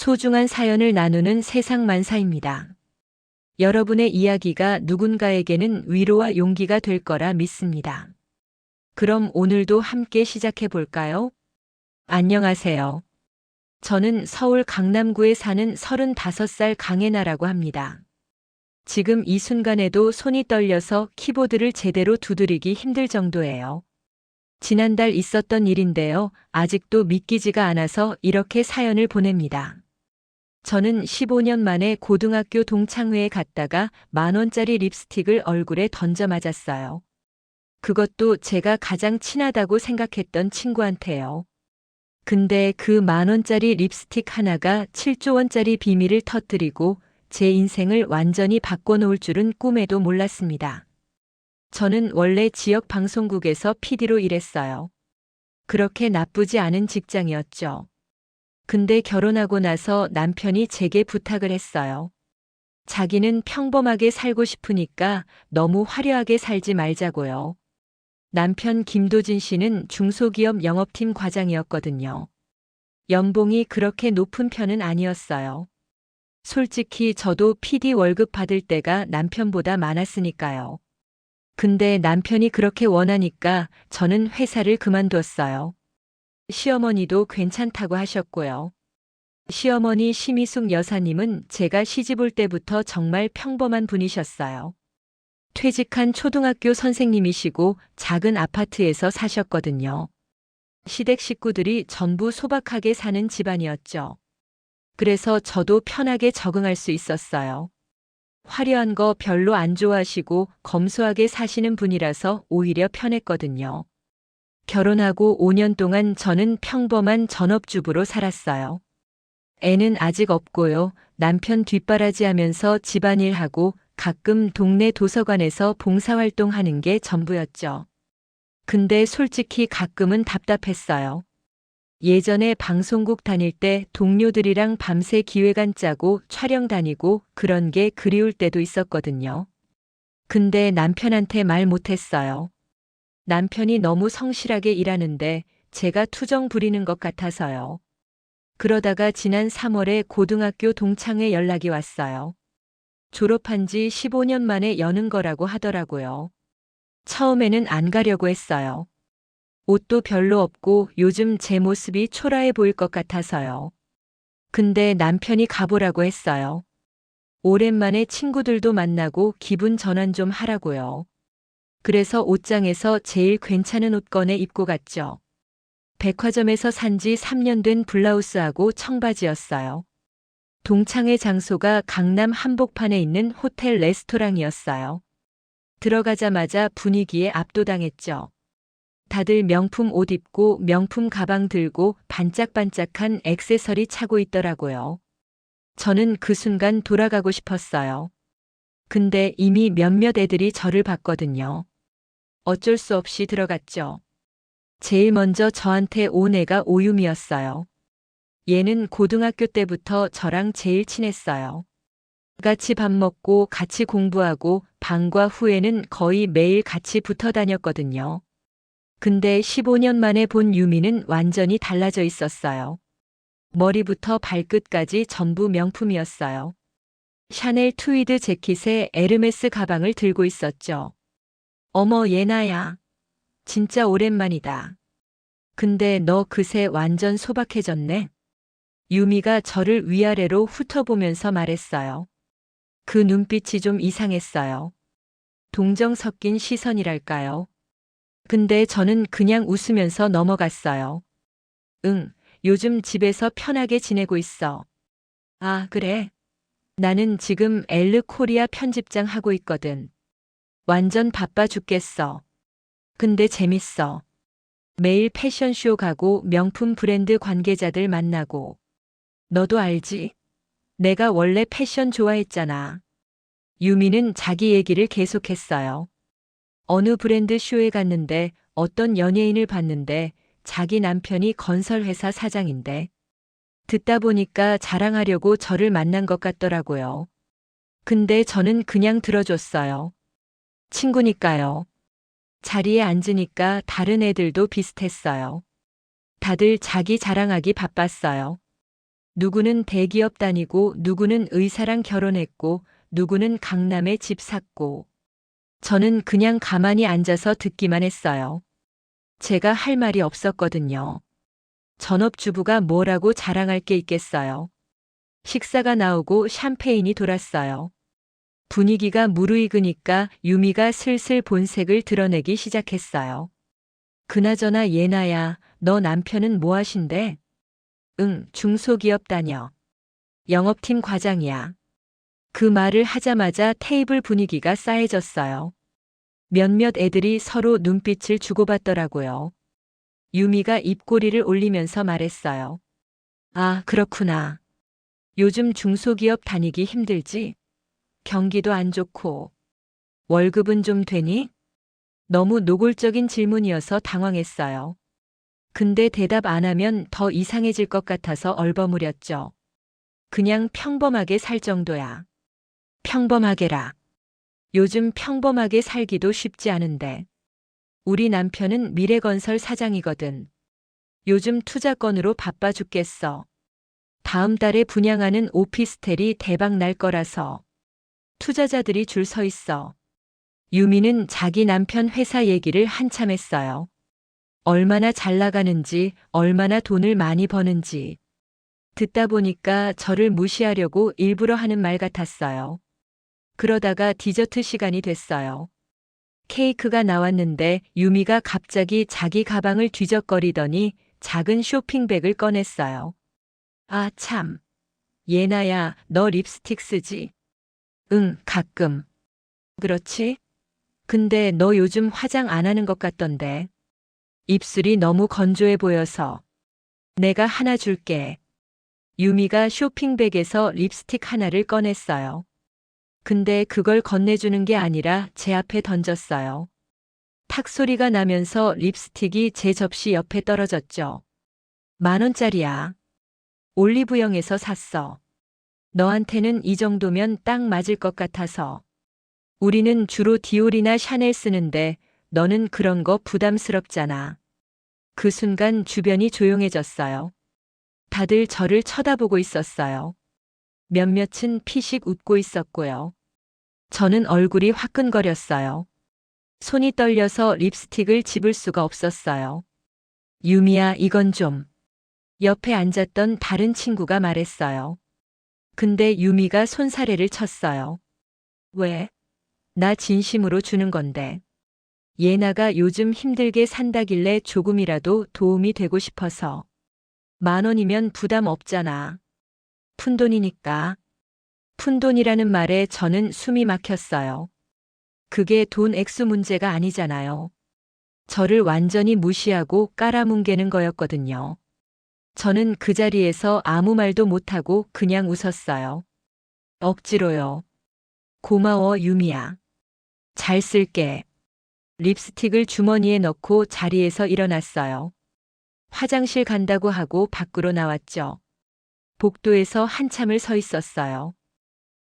소중한 사연을 나누는 세상만사입니다. 여러분의 이야기가 누군가에게는 위로와 용기가 될 거라 믿습니다. 그럼 오늘도 함께 시작해 볼까요? 안녕하세요. 저는 서울 강남구에 사는 35살 강혜나라고 합니다. 지금 이 순간에도 손이 떨려서 키보드를 제대로 두드리기 힘들 정도예요. 지난달 있었던 일인데요. 아직도 믿기지가 않아서 이렇게 사연을 보냅니다. 저는 15년 만에 고등학교 동창회에 갔다가 10,000원짜리 립스틱을 얼굴에 던져 맞았어요. 그것도 제가 가장 친하다고 생각했던 친구한테요. 근데 그 10,000원짜리 립스틱 하나가 7조 원짜리 비밀을 터뜨리고 제 인생을 완전히 바꿔놓을 줄은 꿈에도 몰랐습니다. 저는 원래 지역 방송국에서 PD로 일했어요. 그렇게 나쁘지 않은 직장이었죠. 근데 결혼하고 나서 남편이 제게 부탁을 했어요. 자기는 평범하게 살고 싶으니까 너무 화려하게 살지 말자고요. 남편 김도진 씨는 중소기업 영업팀 과장이었거든요. 연봉이 그렇게 높은 편은 아니었어요. 솔직히 저도 PD 월급 받을 때가 남편보다 많았으니까요. 근데 남편이 그렇게 원하니까 저는 회사를 그만뒀어요. 시어머니도 괜찮다고 하셨고요. 시어머니 심희숙 여사님은 제가 시집 올 때부터 정말 평범한 분이셨어요. 퇴직한 초등학교 선생님이시고 작은 아파트에서 사셨거든요. 시댁 식구들이 전부 소박하게 사는 집안이었죠. 그래서 저도 편하게 적응할 수 있었어요. 화려한 거 별로 안 좋아하시고 검소하게 사시는 분이라서 오히려 편했거든요. 결혼하고 5년 동안 저는 평범한 전업주부로 살았어요. 애는 아직 없고요. 남편 뒷바라지하면서 집안일하고 가끔 동네 도서관에서 봉사활동하는 게 전부였죠. 근데 솔직히 가끔은 답답했어요. 예전에 방송국 다닐 때 동료들이랑 밤새 기획안 짜고 촬영 다니고 그런 게 그리울 때도 있었거든요. 근데 남편한테 말 못했어요. 남편이 너무 성실하게 일하는데 제가 투정 부리는 것 같아서요. 그러다가 지난 3월에 고등학교 동창회 연락이 왔어요. 졸업한 지 15년 만에 여는 거라고 하더라고요. 처음에는 안 가려고 했어요. 옷도 별로 없고 요즘 제 모습이 초라해 보일 것 같아서요. 근데 남편이 가보라고 했어요. 오랜만에 친구들도 만나고 기분 전환 좀 하라고요. 그래서 옷장에서 제일 괜찮은 옷 꺼내 입고 갔죠. 백화점에서 산 지 3년 된 블라우스하고 청바지였어요. 동창회 장소가 강남 한복판에 있는 호텔 레스토랑이었어요. 들어가자마자 분위기에 압도당했죠. 다들 명품 옷 입고 명품 가방 들고 반짝반짝한 액세서리 차고 있더라고요. 저는 그 순간 돌아가고 싶었어요. 근데 이미 몇몇 애들이 저를 봤거든요. 어쩔 수 없이 들어갔죠. 제일 먼저 저한테 온 애가 오유미였어요. 얘는 고등학교 때부터 저랑 제일 친했어요. 같이 밥 먹고 같이 공부하고 방과 후에는 거의 매일 같이 붙어 다녔거든요. 근데 15년 만에 본 유미는 완전히 달라져 있었어요. 머리부터 발끝까지 전부 명품이었어요. 샤넬 트위드 재킷에 에르메스 가방을 들고 있었죠. 어머 예나야. 진짜 오랜만이다. 근데 너 그새 완전 소박해졌네. 유미가 저를 위아래로 훑어보면서 말했어요. 그 눈빛이 좀 이상했어요. 동정 섞인 시선이랄까요. 근데 저는 그냥 웃으면서 넘어갔어요. 응, 요즘 집에서 편하게 지내고 있어. 아, 그래? 나는 지금 엘르 코리아 편집장 하고 있거든. 완전 바빠 죽겠어. 근데 재밌어. 매일 패션쇼 가고 명품 브랜드 관계자들 만나고. 너도 알지? 내가 원래 패션 좋아했잖아. 유미는 자기 얘기를 계속했어요. 어느 브랜드 쇼에 갔는데 어떤 연예인을 봤는데 자기 남편이 건설회사 사장인데 듣다 보니까 자랑하려고 저를 만난 것 같더라고요. 근데 저는 그냥 들어줬어요. 친구니까요. 자리에 앉으니까 다른 애들도 비슷했어요. 다들 자기 자랑하기 바빴어요. 누구는 대기업 다니고 누구는 의사랑 결혼했고 누구는 강남에 집 샀고. 저는 그냥 가만히 앉아서 듣기만 했어요. 제가 할 말이 없었거든요. 전업주부가 뭐라고 자랑할 게 있겠어요. 식사가 나오고 샴페인이 돌았어요. 분위기가 무르익으니까 유미가 슬슬 본색을 드러내기 시작했어요. 그나저나 예나야, 너 남편은 뭐 하신대? 응, 중소기업 다녀. 영업팀 과장이야. 그 말을 하자마자 테이블 분위기가 싸해졌어요. 몇몇 애들이 서로 눈빛을 주고받더라고요. 유미가 입꼬리를 올리면서 말했어요. 아, 그렇구나. 요즘 중소기업 다니기 힘들지? 경기도 안 좋고. 월급은 좀 되니? 너무 노골적인 질문이어서 당황했어요. 근데 대답 안 하면 더 이상해질 것 같아서 얼버무렸죠. 그냥 평범하게 살 정도야. 평범하게라. 요즘 평범하게 살기도 쉽지 않은데. 우리 남편은 미래건설 사장이거든. 요즘 투자 건으로 바빠 죽겠어. 다음 달에 분양하는 오피스텔이 대박 날 거라서. 투자자들이 줄 서 있어. 유미는 자기 남편 회사 얘기를 한참 했어요. 얼마나 잘 나가는지, 얼마나 돈을 많이 버는지. 듣다 보니까 저를 무시하려고 일부러 하는 말 같았어요. 그러다가 디저트 시간이 됐어요. 케이크가 나왔는데 유미가 갑자기 자기 가방을 뒤적거리더니 작은 쇼핑백을 꺼냈어요. 아, 참. 예나야, 너 립스틱 쓰지? 응, 가끔. 그렇지? 근데 너 요즘 화장 안 하는 것 같던데. 입술이 너무 건조해 보여서. 내가 하나 줄게. 유미가 쇼핑백에서 립스틱 하나를 꺼냈어요. 근데 그걸 건네주는 게 아니라 제 앞에 던졌어요. 탁 소리가 나면서 립스틱이 제 접시 옆에 떨어졌죠. 10,000원짜리야. 올리브영에서 샀어. 너한테는 이 정도면 딱 맞을 것 같아서. 우리는 주로 디올이나 샤넬 쓰는데 너는 그런 거 부담스럽잖아. 그 순간 주변이 조용해졌어요. 다들 저를 쳐다보고 있었어요. 몇몇은 피식 웃고 있었고요. 저는 얼굴이 화끈거렸어요. 손이 떨려서 립스틱을 집을 수가 없었어요. 유미야, 이건 좀. 옆에 앉았던 다른 친구가 말했어요. 근데 유미가 손사래를 쳤어요. 왜? 나 진심으로 주는 건데. 예나가 요즘 힘들게 산다길래 조금이라도 도움이 되고 싶어서. 10,000원이면 부담 없잖아. 푼돈이니까. 푼돈이라는 말에 저는 숨이 막혔어요. 그게 돈 액수 문제가 아니잖아요. 저를 완전히 무시하고 깔아뭉개는 거였거든요. 저는 그 자리에서 아무 말도 못하고 그냥 웃었어요. 억지로요. 고마워, 유미야. 잘 쓸게. 립스틱을 주머니에 넣고 자리에서 일어났어요. 화장실 간다고 하고 밖으로 나왔죠. 복도에서 한참을 서 있었어요.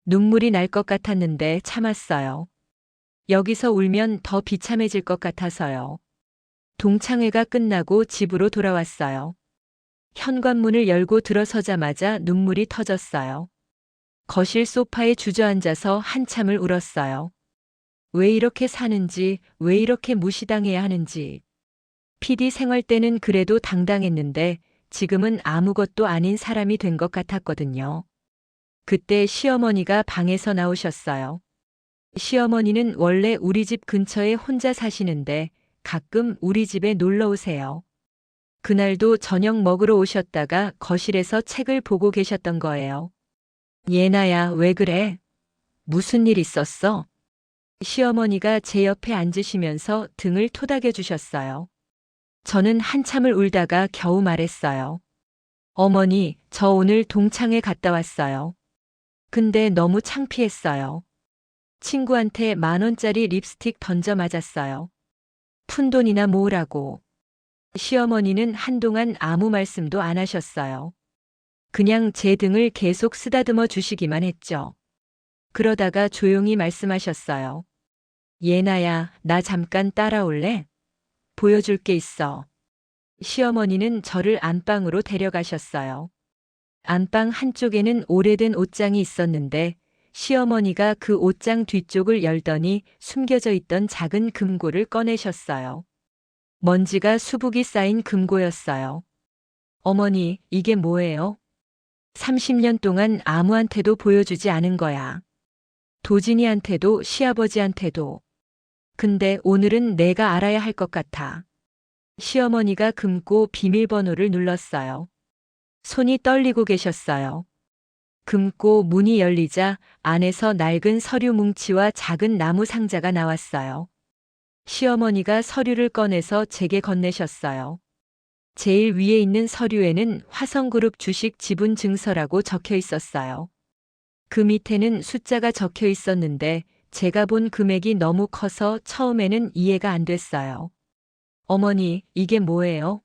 눈물이 날 것 같았는데 참았어요. 여기서 울면 더 비참해질 것 같아서요. 동창회가 끝나고 집으로 돌아왔어요. 현관문을 열고 들어서자마자 눈물이 터졌어요. 거실 소파에 주저앉아서 한참을 울었어요. 왜 이렇게 사는지, 왜 이렇게 무시당해야 하는지. PD 생활 때는 그래도 당당했는데 지금은 아무것도 아닌 사람이 된 것 같았거든요. 그때 시어머니가 방에서 나오셨어요. 시어머니는 원래 우리 집 근처에 혼자 사시는데 가끔 우리 집에 놀러 오세요. 그날도 저녁 먹으러 오셨다가 거실에서 책을 보고 계셨던 거예요. 예나야, 왜 그래? 무슨 일 있었어? 시어머니가 제 옆에 앉으시면서 등을 토닥여 주셨어요. 저는 한참을 울다가 겨우 말했어요. 어머니, 저 오늘 동창회 갔다 왔어요. 근데 너무 창피했어요. 친구한테 10,000원짜리 립스틱 던져 맞았어요. 푼돈이나 모으라고. 시어머니는 한동안 아무 말씀도 안 하셨어요. 그냥 제 등을 계속 쓰다듬어 주시기만 했죠. 그러다가 조용히 말씀하셨어요. 예나야, 나 잠깐 따라올래? 보여줄 게 있어. 시어머니는 저를 안방으로 데려가셨어요. 안방 한쪽에는 오래된 옷장이 있었는데 시어머니가 그 옷장 뒤쪽을 열더니 숨겨져 있던 작은 금고를 꺼내셨어요. 먼지가 수북이 쌓인 금고였어요. 어머니, 이게 뭐예요? 30년 동안 아무한테도 보여주지 않은 거야. 도진이한테도 시아버지한테도. 근데 오늘은 내가 알아야 할 것 같아. 시어머니가 금고 비밀번호를 눌렀어요. 손이 떨리고 계셨어요. 금고 문이 열리자 안에서 낡은 서류 뭉치와 작은 나무 상자가 나왔어요. 시어머니가 서류를 꺼내서 제게 건네셨어요. 제일 위에 있는 서류에는 화성그룹 주식 지분 증서라고 적혀 있었어요. 그 밑에는 숫자가 적혀 있었는데 제가 본 금액이 너무 커서 처음에는 이해가 안 됐어요. 어머니, 이게 뭐예요?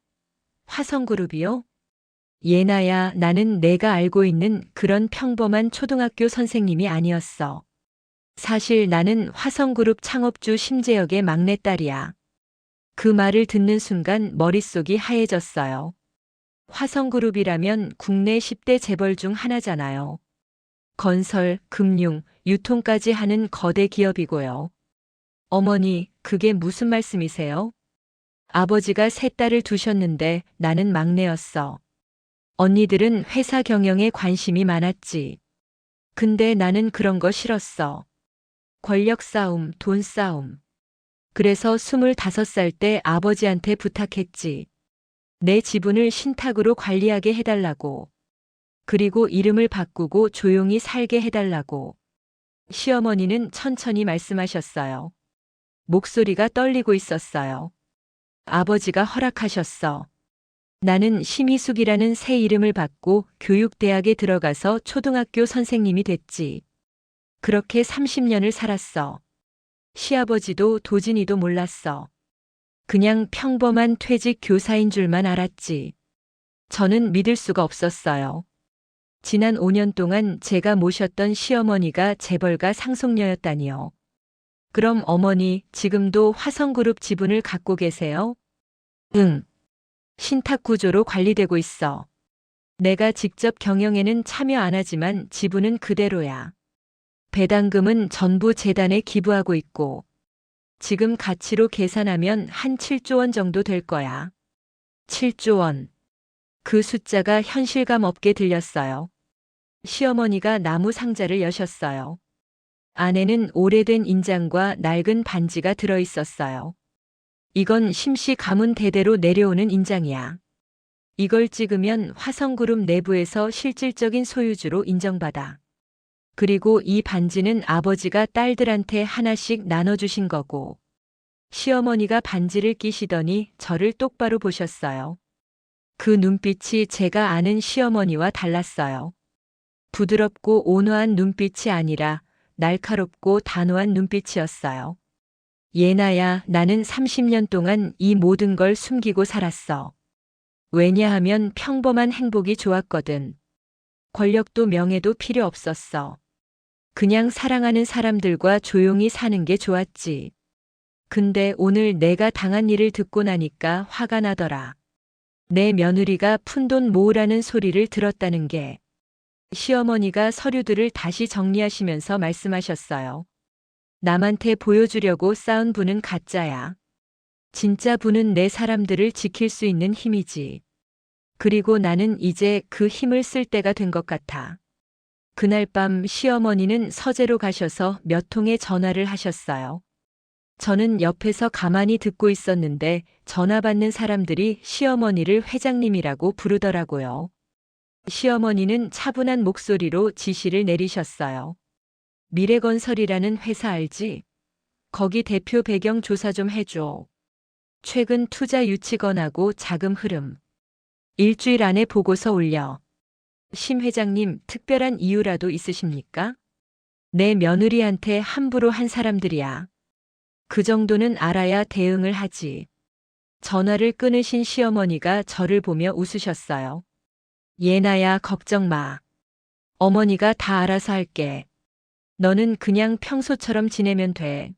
화성그룹이요? 예나야, 나는 내가 알고 있는 그런 평범한 초등학교 선생님이 아니었어. 사실 나는 화성그룹 창업주 심재혁의 막내딸이야. 그 말을 듣는 순간 머릿속이 하얘졌어요. 화성그룹이라면 국내 10대 재벌 중 하나잖아요. 건설, 금융, 유통까지 하는 거대 기업이고요. 어머니, 그게 무슨 말씀이세요? 아버지가 세 딸을 두셨는데 나는 막내였어. 언니들은 회사 경영에 관심이 많았지. 근데 나는 그런 거 싫었어. 권력 싸움, 돈 싸움. 그래서 25살 때 아버지한테 부탁했지. 내 지분을 신탁으로 관리하게 해달라고. 그리고 이름을 바꾸고 조용히 살게 해달라고. 시어머니는 천천히 말씀하셨어요. 목소리가 떨리고 있었어요. 아버지가 허락하셨어. 나는 심희숙이라는 새 이름을 받고 교육대학에 들어가서 초등학교 선생님이 됐지. 그렇게 30년을 살았어. 시아버지도 도진이도 몰랐어. 그냥 평범한 퇴직 교사인 줄만 알았지. 저는 믿을 수가 없었어요. 지난 5년 동안 제가 모셨던 시어머니가 재벌가 상속녀였다니요. 그럼 어머니, 지금도 화성그룹 지분을 갖고 계세요? 응. 신탁구조로 관리되고 있어. 내가 직접 경영에는 참여 안 하지만 지분은 그대로야. 배당금은 전부 재단에 기부하고 있고, 지금 가치로 계산하면 한 7조 원 정도 될 거야. 7조 원. 그 숫자가 현실감 없게 들렸어요. 시어머니가 나무 상자를 여셨어요. 안에는 오래된 인장과 낡은 반지가 들어 있었어요. 이건 심씨 가문 대대로 내려오는 인장이야. 이걸 찍으면 화성그룹 내부에서 실질적인 소유주로 인정받아. 그리고 이 반지는 아버지가 딸들한테 하나씩 나눠주신 거고. 시어머니가 반지를 끼시더니 저를 똑바로 보셨어요. 그 눈빛이 제가 아는 시어머니와 달랐어요. 부드럽고 온화한 눈빛이 아니라 날카롭고 단호한 눈빛이었어요. 예나야, 나는 30년 동안 이 모든 걸 숨기고 살았어. 왜냐하면 평범한 행복이 좋았거든. 권력도 명예도 필요 없었어. 그냥 사랑하는 사람들과 조용히 사는 게 좋았지. 근데 오늘 내가 당한 일을 듣고 나니까 화가 나더라. 내 며느리가 푼돈 모으라는 소리를 들었다는 게. 시어머니가 서류들을 다시 정리하시면서 말씀하셨어요. 남한테 보여주려고 쌓은 부는 가짜야. 진짜 부는 내 사람들을 지킬 수 있는 힘이지. 그리고 나는 이제 그 힘을 쓸 때가 된 것 같아. 그날 밤 시어머니는 서재로 가셔서 몇 통의 전화를 하셨어요. 저는 옆에서 가만히 듣고 있었는데 전화 받는 사람들이 시어머니를 회장님이라고 부르더라고요. 시어머니는 차분한 목소리로 지시를 내리셨어요. 미래건설이라는 회사 알지? 거기 대표 배경 조사 좀 해줘. 최근 투자 유치건하고 자금 흐름. 일주일 안에 보고서 올려. 심 회장님, 특별한 이유라도 있으십니까? 내 며느리한테 함부로 한 사람들이야. 그 정도는 알아야 대응을 하지. 전화를 끊으신 시어머니가 저를 보며 웃으셨어요. 예나야, 걱정 마. 어머니가 다 알아서 할게. 너는 그냥 평소처럼 지내면 돼.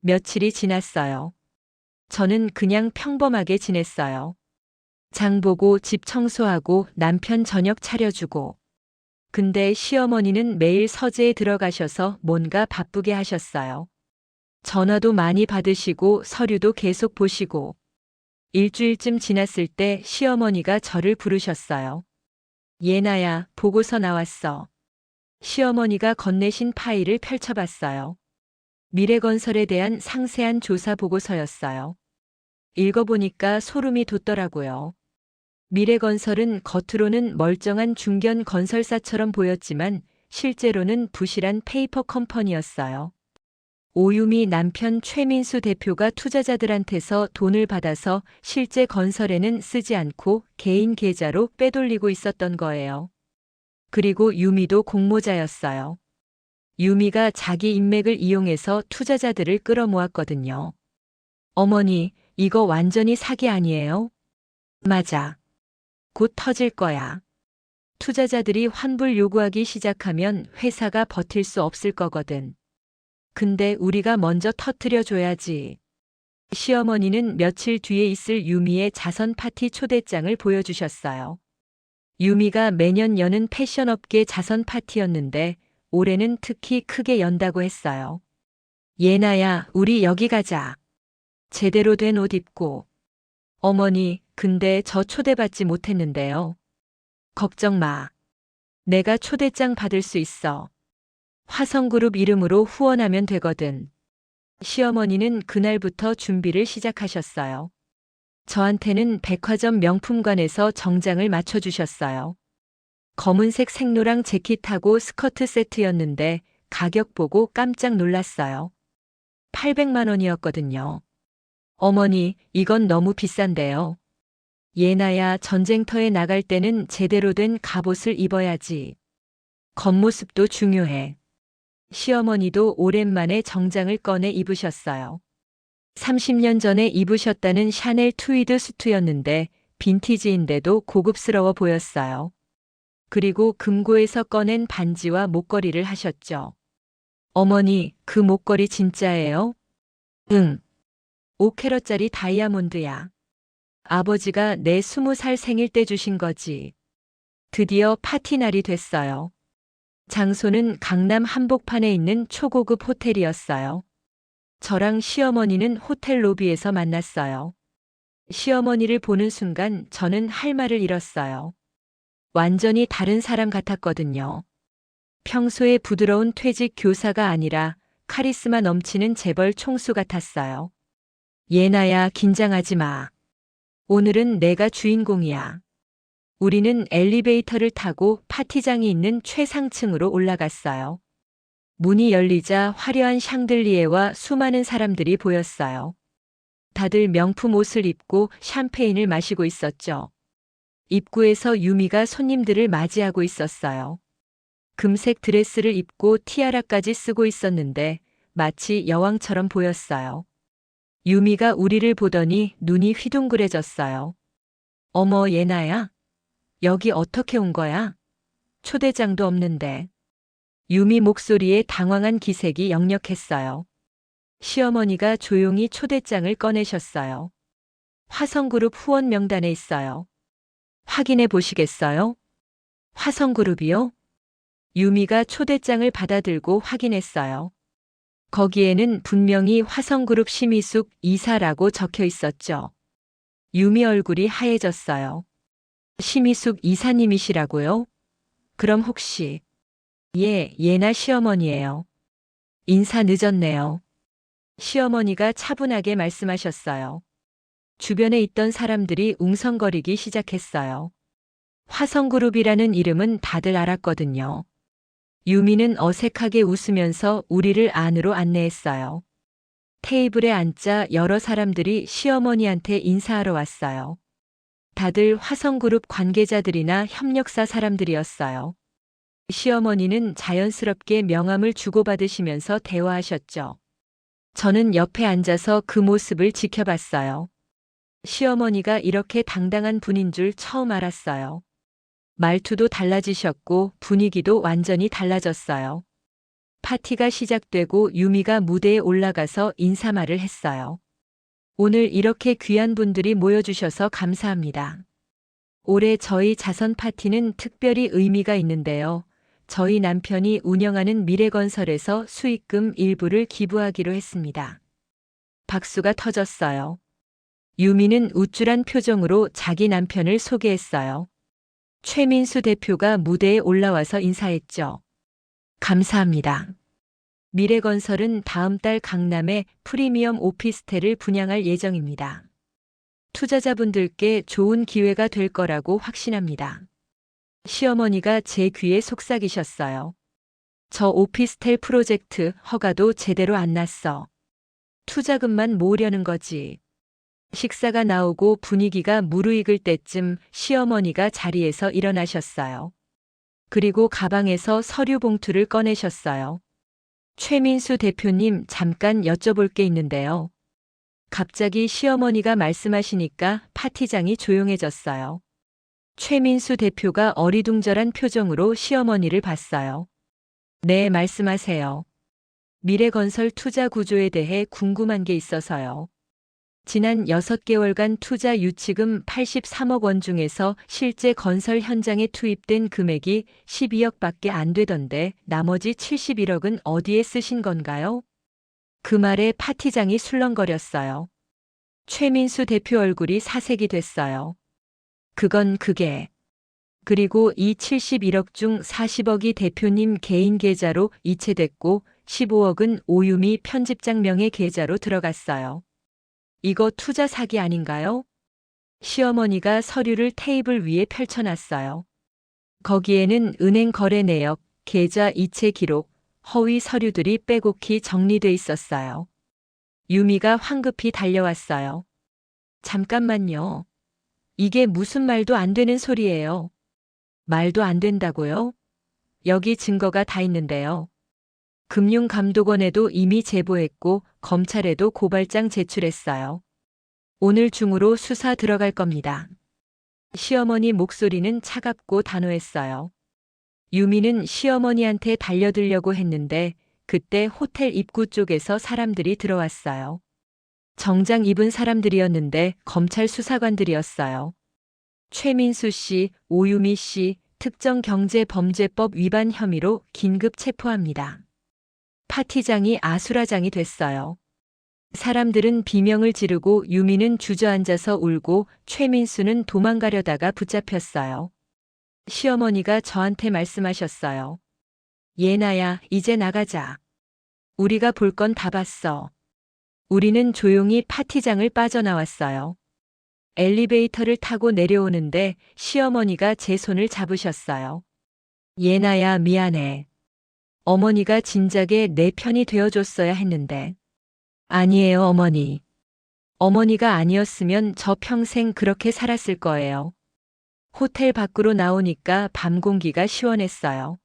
며칠이 지났어요. 저는 그냥 평범하게 지냈어요. 장 보고 집 청소하고 남편 저녁 차려주고. 근데 시어머니는 매일 서재에 들어가셔서 뭔가 바쁘게 하셨어요. 전화도 많이 받으시고 서류도 계속 보시고. 일주일쯤 지났을 때 시어머니가 저를 부르셨어요. 예나야, 보고서 나왔어. 시어머니가 건네신 파일을 펼쳐봤어요. 미래건설에 대한 상세한 조사 보고서였어요. 읽어보니까 소름이 돋더라고요. 미래건설은 겉으로는 멀쩡한 중견 건설사처럼 보였지만 실제로는 부실한 페이퍼 컴퍼니였어요. 오유미 남편 최민수 대표가 투자자들한테서 돈을 받아서 실제 건설에는 쓰지 않고 개인 계좌로 빼돌리고 있었던 거예요. 그리고 유미도 공모자였어요. 유미가 자기 인맥을 이용해서 투자자들을 끌어모았거든요. 어머니, 이거 완전히 사기 아니에요? 맞아. 곧 터질 거야. 투자자들이 환불 요구하기 시작하면 회사가 버틸 수 없을 거거든. 근데 우리가 먼저 터뜨려 줘야지. 시어머니는 며칠 뒤에 있을 유미의 자선 파티 초대장을 보여주셨어요. 유미가 매년 여는 패션업계 자선 파티였는데 올해는 특히 크게 연다고 했어요. 예나야, 우리 여기 가자. 제대로 된 옷 입고. 어머니, 근데 저 초대받지 못했는데요. 걱정 마. 내가 초대장 받을 수 있어. 화성그룹 이름으로 후원하면 되거든. 시어머니는 그날부터 준비를 시작하셨어요. 저한테는 백화점 명품관에서 정장을 맞춰주셨어요. 검은색 생로랑 재킷하고 스커트 세트였는데 가격 보고 깜짝 놀랐어요. 800만 원이었거든요. 어머니, 이건 너무 비싼데요. 예나야, 전쟁터에 나갈 때는 제대로 된 갑옷을 입어야지. 겉모습도 중요해. 시어머니도 오랜만에 정장을 꺼내 입으셨어요. 30년 전에 입으셨다는 샤넬 트위드 수트였는데 빈티지인데도 고급스러워 보였어요. 그리고 금고에서 꺼낸 반지와 목걸이를 하셨죠. 어머니, 그 목걸이 진짜예요? 응. 5캐럿짜리 다이아몬드야. 아버지가 내 20살 생일 때 주신 거지. 드디어 파티 날이 됐어요. 장소는 강남 한복판에 있는 초고급 호텔이었어요. 저랑 시어머니는 호텔 로비에서 만났어요. 시어머니를 보는 순간 저는 할 말을 잃었어요. 완전히 다른 사람 같았거든요. 평소에 부드러운 퇴직 교사가 아니라 카리스마 넘치는 재벌 총수 같았어요. 예나야, 긴장하지 마. 오늘은 내가 주인공이야. 우리는 엘리베이터를 타고 파티장이 있는 최상층으로 올라갔어요. 문이 열리자 화려한 샹들리에와 수많은 사람들이 보였어요. 다들 명품 옷을 입고 샴페인을 마시고 있었죠. 입구에서 유미가 손님들을 맞이하고 있었어요. 금색 드레스를 입고 티아라까지 쓰고 있었는데 마치 여왕처럼 보였어요. 유미가 우리를 보더니 눈이 휘둥그레졌어요. 어머, 예나야? 여기 어떻게 온 거야? 초대장도 없는데. 유미 목소리에 당황한 기색이 역력했어요. 시어머니가 조용히 초대장을 꺼내셨어요. 화성그룹 후원 명단에 있어요. 확인해 보시겠어요? 화성그룹이요? 유미가 초대장을 받아들고 확인했어요. 거기에는 분명히 화성그룹 심희숙 이사라고 적혀 있었죠. 유미 얼굴이 하얘졌어요. 심희숙 이사님이시라고요? 그럼 혹시... 예, 예나 시어머니예요. 인사 늦었네요. 시어머니가 차분하게 말씀하셨어요. 주변에 있던 사람들이 웅성거리기 시작했어요. 화성그룹이라는 이름은 다들 알았거든요. 유미는 어색하게 웃으면서 우리를 안으로 안내했어요. 테이블에 앉자 여러 사람들이 시어머니한테 인사하러 왔어요. 다들 화성그룹 관계자들이나 협력사 사람들이었어요. 시어머니는 자연스럽게 명함을 주고받으시면서 대화하셨죠. 저는 옆에 앉아서 그 모습을 지켜봤어요. 시어머니가 이렇게 당당한 분인 줄 처음 알았어요. 말투도 달라지셨고 분위기도 완전히 달라졌어요. 파티가 시작되고 유미가 무대에 올라가서 인사말을 했어요. 오늘 이렇게 귀한 분들이 모여주셔서 감사합니다. 올해 저희 자선 파티는 특별히 의미가 있는데요. 저희 남편이 운영하는 미래건설에서 수익금 일부를 기부하기로 했습니다. 박수가 터졌어요. 유미는 우쭐한 표정으로 자기 남편을 소개했어요. 최민수 대표가 무대에 올라와서 인사했죠. 감사합니다. 미래건설은 다음 달 강남에 프리미엄 오피스텔을 분양할 예정입니다. 투자자분들께 좋은 기회가 될 거라고 확신합니다. 시어머니가 제 귀에 속삭이셨어요. 저 오피스텔 프로젝트 허가도 제대로 안 났어. 투자금만 모으려는 거지. 식사가 나오고 분위기가 무르익을 때쯤 시어머니가 자리에서 일어나셨어요. 그리고 가방에서 서류 봉투를 꺼내셨어요. 최민수 대표님, 잠깐 여쭤볼 게 있는데요. 갑자기 시어머니가 말씀하시니까 파티장이 조용해졌어요. 최민수 대표가 어리둥절한 표정으로 시어머니를 봤어요. 네, 말씀하세요. 미래건설 투자 구조에 대해 궁금한 게 있어서요. 지난 6개월간 투자 유치금 83억 원 중에서 실제 건설 현장에 투입된 금액이 12억밖에 안 되던데 나머지 71억은 어디에 쓰신 건가요? 그 말에 파티장이 술렁거렸어요. 최민수 대표 얼굴이 사색이 됐어요. 그게. 그리고 이 71억 중 40억이 대표님 개인 계좌로 이체됐고 15억은 오유미 편집장 명의 계좌로 들어갔어요. 이거 투자 사기 아닌가요? 시어머니가 서류를 테이블 위에 펼쳐놨어요. 거기에는 은행 거래 내역, 계좌 이체 기록, 허위 서류들이 빼곡히 정리돼 있었어요. 유미가 황급히 달려왔어요. 잠깐만요. 이게 무슨 말도 안 되는 소리예요. 말도 안 된다고요? 여기 증거가 다 있는데요. 금융감독원에도 이미 제보했고 검찰에도 고발장 제출했어요. 오늘 중으로 수사 들어갈 겁니다. 시어머니 목소리는 차갑고 단호했어요. 유미는 시어머니한테 달려들려고 했는데 그때 호텔 입구 쪽에서 사람들이 들어왔어요. 정장 입은 사람들이었는데 검찰 수사관들이었어요. 최민수 씨, 오유미 씨, 특정경제범죄법 위반 혐의로 긴급 체포합니다. 파티장이 아수라장이 됐어요. 사람들은 비명을 지르고 유미는 주저앉아서 울고 최민수는 도망가려다가 붙잡혔어요. 시어머니가 저한테 말씀하셨어요. 예나야, 이제 나가자. 우리가 볼 건 다 봤어. 우리는 조용히 파티장을 빠져나왔어요. 엘리베이터를 타고 내려오는데 시어머니가 제 손을 잡으셨어요. 예나야, 미안해. 어머니가 진작에 내 편이 되어줬어야 했는데. 아니에요, 어머니. 어머니가 아니었으면 저 평생 그렇게 살았을 거예요. 호텔 밖으로 나오니까 밤 공기가 시원했어요.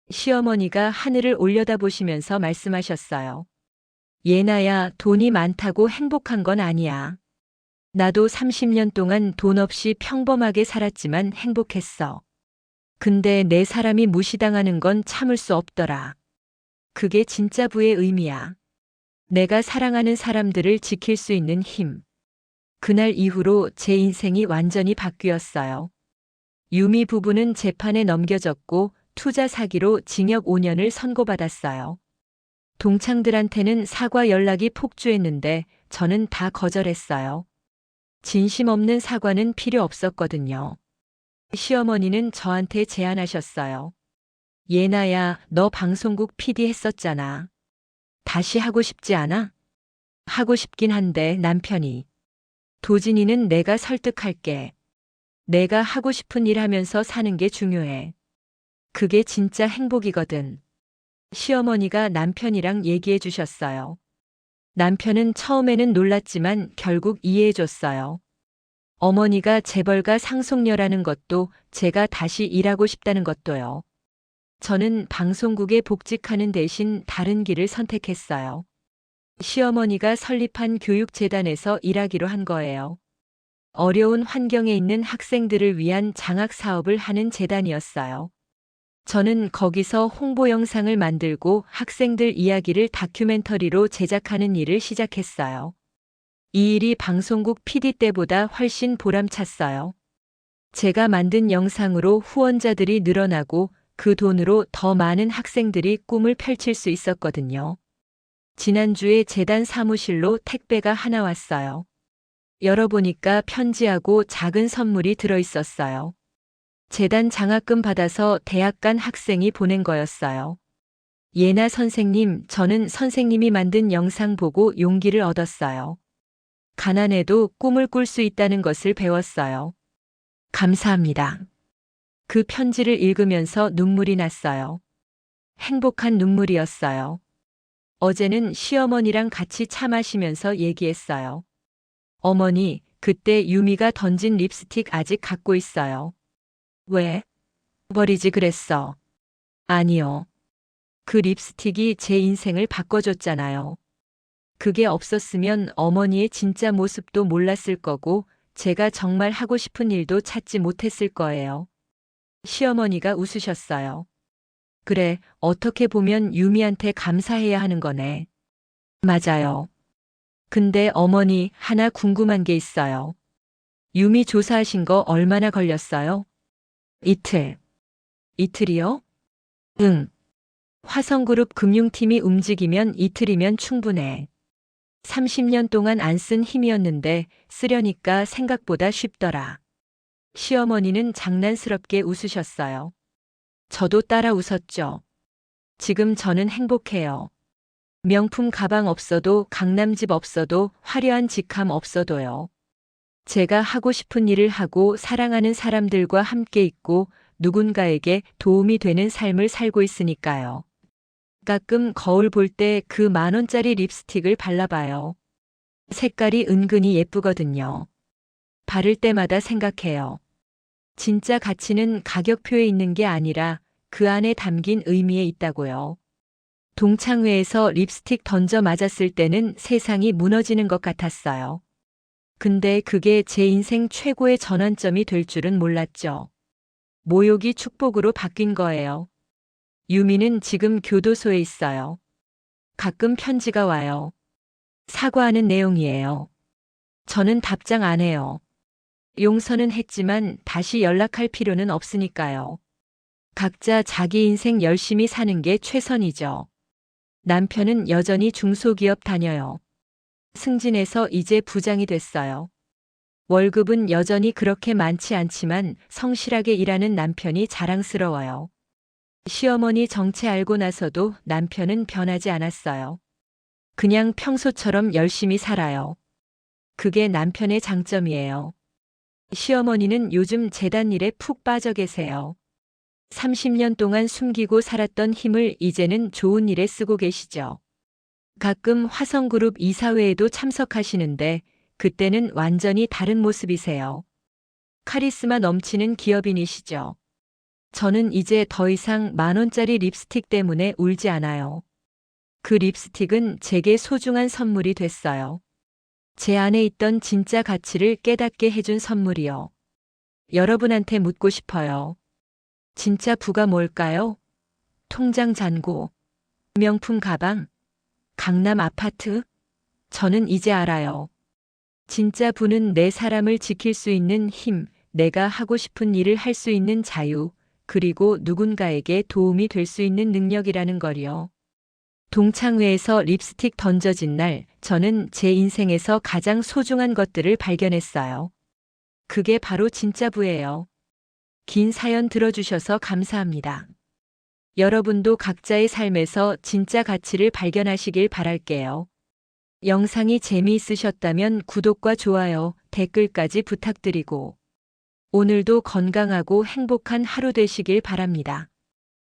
시어머니가 하늘을 올려다보시면서 말씀하셨어요. 예나야, 돈이 많다고 행복한 건 아니야. 나도 30년 동안 돈 없이 평범하게 살았지만 행복했어. 근데 내 사람이 무시당하는 건 참을 수 없더라. 그게 진짜 부의 의미야. 내가 사랑하는 사람들을 지킬 수 있는 힘. 그날 이후로 제 인생이 완전히 바뀌었어요. 유미 부부는 재판에 넘겨졌고 투자 사기로 징역 5년을 선고받았어요. 동창들한테는 사과 연락이 폭주했는데 저는 다 거절했어요. 진심 없는 사과는 필요 없었거든요. 시어머니는 저한테 제안하셨어요. 예나야, 너 방송국 PD 했었잖아. 다시 하고 싶지 않아? 하고 싶긴 한데 남편이. 도진이는 내가 설득할게. 내가 하고 싶은 일 하면서 사는 게 중요해. 그게 진짜 행복이거든. 시어머니가 남편이랑 얘기해 주셨어요. 남편은 처음에는 놀랐지만 결국 이해해 줬어요. 어머니가 재벌가 상속녀라는 것도 제가 다시 일하고 싶다는 것도요. 저는 방송국에 복직하는 대신 다른 길을 선택했어요. 시어머니가 설립한 교육재단에서 일하기로 한 거예요. 어려운 환경에 있는 학생들을 위한 장학 사업을 하는 재단이었어요. 저는 거기서 홍보 영상을 만들고 학생들 이야기를 다큐멘터리로 제작하는 일을 시작했어요. 이 일이 방송국 PD 때보다 훨씬 보람찼어요. 제가 만든 영상으로 후원자들이 늘어나고 그 돈으로 더 많은 학생들이 꿈을 펼칠 수 있었거든요. 지난주에 재단 사무실로 택배가 하나 왔어요. 열어보니까 편지하고 작은 선물이 들어있었어요. 재단 장학금 받아서 대학 간 학생이 보낸 거였어요. 예나 선생님, 저는 선생님이 만든 영상 보고 용기를 얻었어요. 가난해도 꿈을 꿀 수 있다는 것을 배웠어요. 감사합니다. 그 편지를 읽으면서 눈물이 났어요. 행복한 눈물이었어요. 어제는 시어머니랑 같이 차 마시면서 얘기했어요. 어머니, 그때 유미가 던진 립스틱 아직 갖고 있어요. 왜? 버리지 그랬어. 아니요. 그 립스틱이 제 인생을 바꿔줬잖아요. 그게 없었으면 어머니의 진짜 모습도 몰랐을 거고 제가 정말 하고 싶은 일도 찾지 못했을 거예요. 시어머니가 웃으셨어요. 그래, 어떻게 보면 유미한테 감사해야 하는 거네. 맞아요. 근데 어머니, 하나 궁금한 게 있어요. 유미 조사하신 거 얼마나 걸렸어요? 이틀. 이틀이요? 응. 화성그룹 금융팀이 움직이면 이틀이면 충분해. 30년 동안 안 쓴 힘이었는데 쓰려니까 생각보다 쉽더라. 시어머니는 장난스럽게 웃으셨어요. 저도 따라 웃었죠. 지금 저는 행복해요. 명품 가방 없어도 강남집 없어도 화려한 직함 없어도요. 제가 하고 싶은 일을 하고 사랑하는 사람들과 함께 있고 누군가에게 도움이 되는 삶을 살고 있으니까요. 가끔 거울 볼 때 그 10,000원짜리 립스틱을 발라봐요. 색깔이 은근히 예쁘거든요. 바를 때마다 생각해요. 진짜 가치는 가격표에 있는 게 아니라 그 안에 담긴 의미에 있다고요. 동창회에서 립스틱 던져 맞았을 때는 세상이 무너지는 것 같았어요. 근데 그게 제 인생 최고의 전환점이 될 줄은 몰랐죠. 모욕이 축복으로 바뀐 거예요. 유미는 지금 교도소에 있어요. 가끔 편지가 와요. 사과하는 내용이에요. 저는 답장 안 해요. 용서는 했지만 다시 연락할 필요는 없으니까요. 각자 자기 인생 열심히 사는 게 최선이죠. 남편은 여전히 중소기업 다녀요. 승진해서 이제 부장이 됐어요. 월급은 여전히 그렇게 많지 않지만 성실하게 일하는 남편이 자랑스러워요. 시어머니 정체 알고 나서도 남편은 변하지 않았어요. 그냥 평소처럼 열심히 살아요. 그게 남편의 장점이에요. 시어머니는 요즘 재단 일에 푹 빠져 계세요. 30년 동안 숨기고 살았던 힘을 이제는 좋은 일에 쓰고 계시죠. 가끔 화성그룹 이사회에도 참석하시는데 그때는 완전히 다른 모습이세요. 카리스마 넘치는 기업인이시죠. 저는 이제 더 이상 10,000원짜리 립스틱 때문에 울지 않아요. 그 립스틱은 제게 소중한 선물이 됐어요. 제 안에 있던 진짜 가치를 깨닫게 해준 선물이요. 여러분한테 묻고 싶어요. 진짜 부가 뭘까요? 통장 잔고, 명품 가방, 강남 아파트? 저는 이제 알아요. 진짜 부는 내 사람을 지킬 수 있는 힘, 내가 하고 싶은 일을 할 수 있는 자유, 그리고 누군가에게 도움이 될 수 있는 능력이라는 거요. 동창회에서 립스틱 던져진 날, 저는 제 인생에서 가장 소중한 것들을 발견했어요. 그게 바로 진짜 부예요. 긴 사연 들어주셔서 감사합니다. 여러분도 각자의 삶에서 진짜 가치를 발견하시길 바랄게요. 영상이 재미있으셨다면 구독과 좋아요, 댓글까지 부탁드리고 오늘도 건강하고 행복한 하루 되시길 바랍니다.